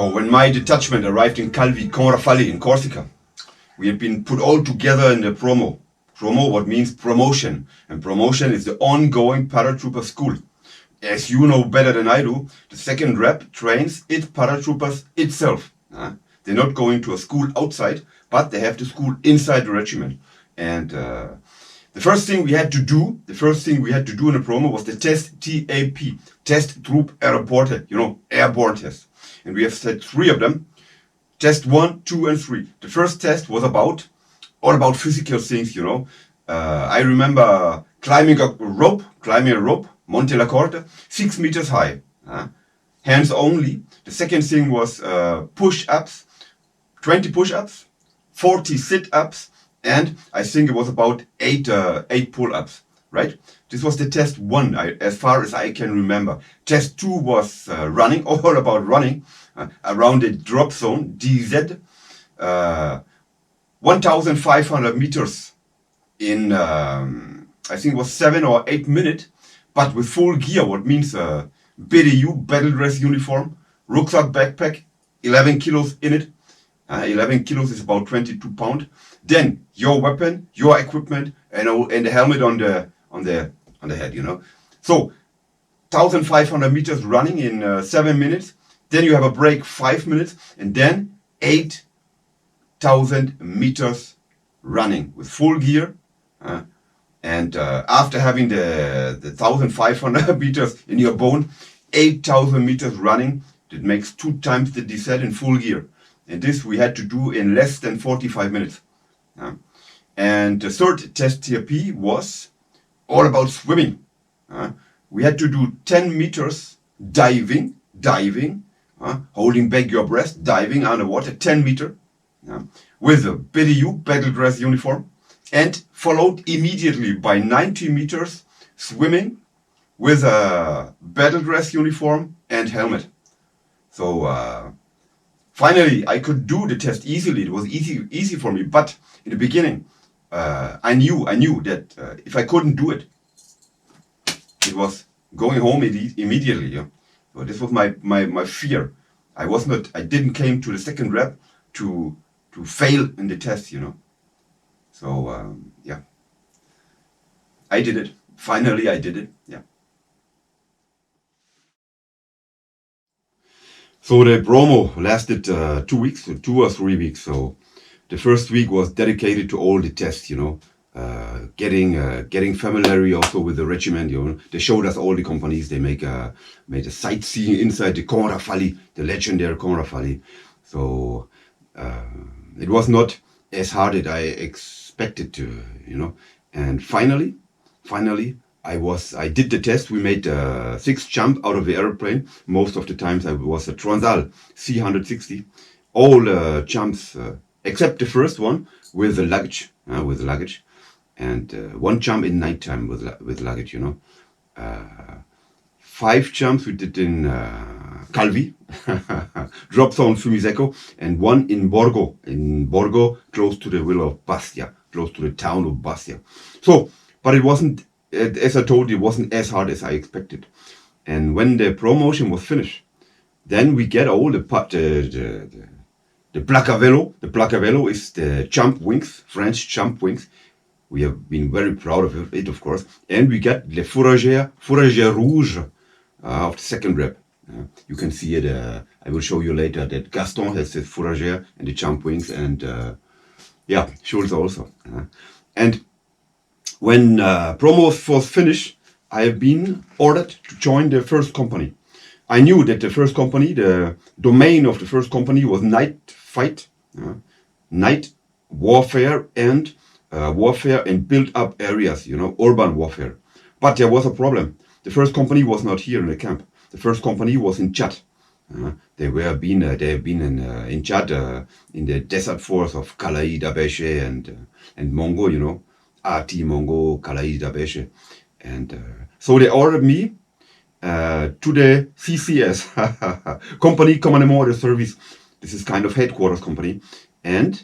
So when my detachment arrived in Calvi, Conrafali in Corsica, we had been put all together in the promo. Promo, what means promotion. And promotion is the ongoing paratrooper school. As you know better than I do, the second rep trains its paratroopers itself. They're not going to a school outside, but they have the school inside the regiment. And the first thing we had to do in the promo was the test TAP, Test Troop Airport, airborne test. And we have set 3 of them. Test 1, 2, and 3. The first test was all about physical things, I remember climbing a rope, Monte la Corte, 6 meters high, hands only. The second thing was push-ups, 20 push-ups, 40 sit-ups, and I think it was about 8 pull-ups, right? This was the test 1, as far as I can remember. Test 2 was running, all about running, around the drop zone, DZ, 1,500 meters in, I think it was 7 or 8 minutes, but with full gear, what means BDU, battle dress uniform, rucksack backpack, 11 kilos in it. 11 kilos is about 22 pounds. Then your weapon, your equipment, and the helmet on the head, So 1,500 meters running in 7 minutes. Then you have a break 5 minutes, and then 8,000 meters running with full gear. And after having the 1,500 meters in your bone, 8,000 meters running, it makes 2 times the descent in full gear. And this we had to do in less than 45 minutes. And the third test TRP was all about swimming. We had to do 10 meters diving, holding back your breath, diving underwater, 10 meters, with a BDU, battle dress uniform, and followed immediately by 90 meters swimming with a battle dress uniform and helmet. So finally, I could do the test easily. It was easy for me. But in the beginning, I knew that if I couldn't do it, it was going home immediately. So this was my fear. I didn't came to the second rep to fail in the test, So I did it. Finally, I did it. Yeah. So the promo lasted 2 weeks, 2 or 3 weeks. So the first week was dedicated to all the tests, getting familiar also with the regiment. They showed us all the companies. They made a sightseeing inside the Conrafali, the legendary Conrafali. So it was not as hard as I expected to, And finally, I did the test. We made 6 jump out of the airplane. Most of the times I was a Transal C160. All jumps except the first one with the luggage, and 1 jump in nighttime with luggage. 5 jumps we did in Calvi, drop zone Fumisecco, and 1 in Borgo, close to the villa of Bastia, close to the town of Bastia. So, but it wasn't, as I told you, it wasn't as hard as I expected. And when the promotion was finished, then we get all the Placavello. The Placavello is the jump wings, French jump wings. We have been very proud of it, of course. And we get the Fourragère Rouge of the second rep. You can see it. I will show you later that Gaston has the Fourragère and the jump wings, and Schulz also. And when promo was finished, I have been ordered to join the first company. I knew that the first company, the domain of the first company was night fight, night warfare and built-up areas, urban warfare. But there was a problem. The first company was not here in the camp. The first company was in Chad. They have been in Chad in the desert force of Kalaï Dabeshe and Mongo, Ati Mongo, Kalaï Dabeshe, and so they ordered me to the CCS, Company Commandement de Service. This is kind of headquarters company, and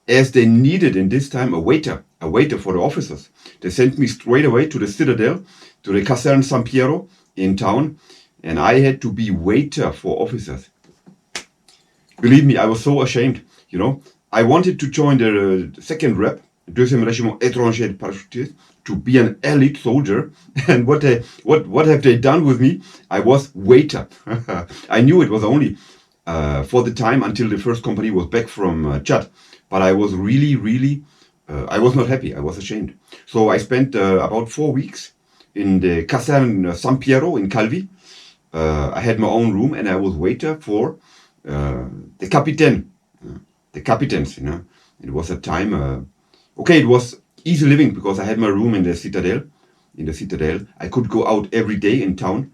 as they needed in this time a waiter for the officers, they sent me straight away to the Citadel, to the Caserne San Piero in town, and I had to be waiter for officers. Believe me, I was so ashamed. You know, I wanted to join the second rep, deuxième régiment étranger de parachutistes, to be an elite soldier. And what have they done with me? I was waiter. I knew it was only for the time until the first company was back from Chad, but I was really, I was not happy. I was ashamed. So I spent about 4 weeks in the Caserne San Piero in Calvi. I had my own room and I was waiter for the captain, the captains, you know. It was a time, okay, it was easy living because I had my room in the Citadel. In the Citadel, I could go out every day in town,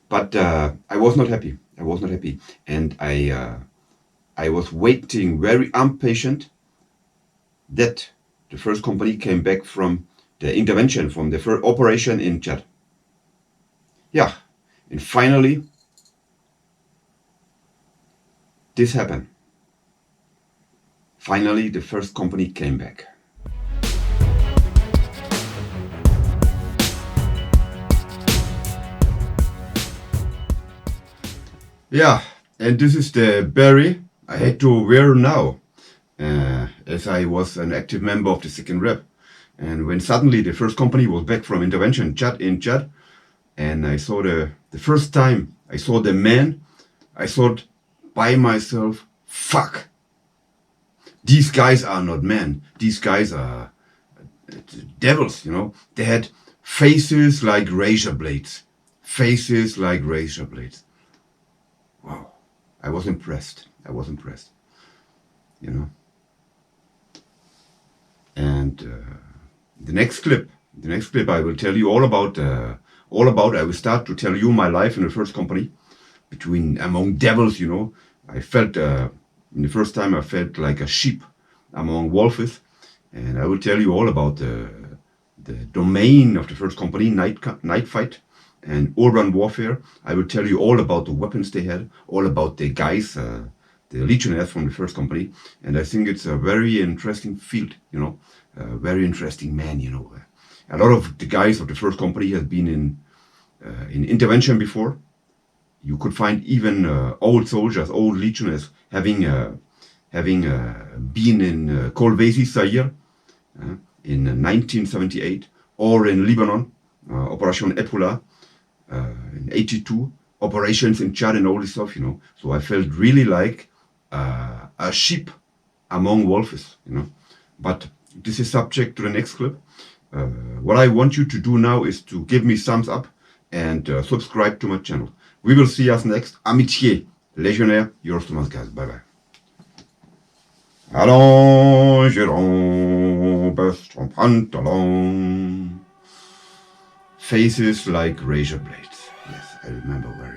but I was not happy. I was not happy, and I was waiting, very impatient, that the first company came back from the intervention, from the first operation in Chad. Yeah, and finally, this happened. Finally, the first company came back. Yeah, and this is the berry I had to wear now, as I was an active member of the second rep. And when suddenly the first company was back from intervention in Chad, and I saw the first time I saw the man, I thought by myself, fuck, these guys are not men. These guys are devils, you know. They had faces like razor blades. Faces like razor blades. Wow. I was impressed. I was impressed. You know. And the next clip I will tell you all about, I will start to tell you my life in the first company, among devils, you know. I felt, in the first time I felt like a sheep among wolves. And I will tell you all about the domain of the first company, night fight and urban warfare. I will tell you all about the weapons they had, all about the guys, the legionnaires from the first company. And I think it's a very interesting field, you know, a very interesting man, you know. A lot of the guys of the first company have been in intervention before. You could find even old soldiers, old legionnaires having been in Kolwezi, Zaire, in 1978, or in Lebanon, Operation Epula, in 82, operations in Chad and all this stuff, you know. So I felt really like a sheep among wolves, you know. But this is subject to the next clip. What I want you to do now is to give me thumbs up and subscribe to my channel. We will see us next. Amitié, légionnaire, yours Thomas Gast. Bye bye. Allons, best ton pantalon. Faces like razor blades. Yes, I remember very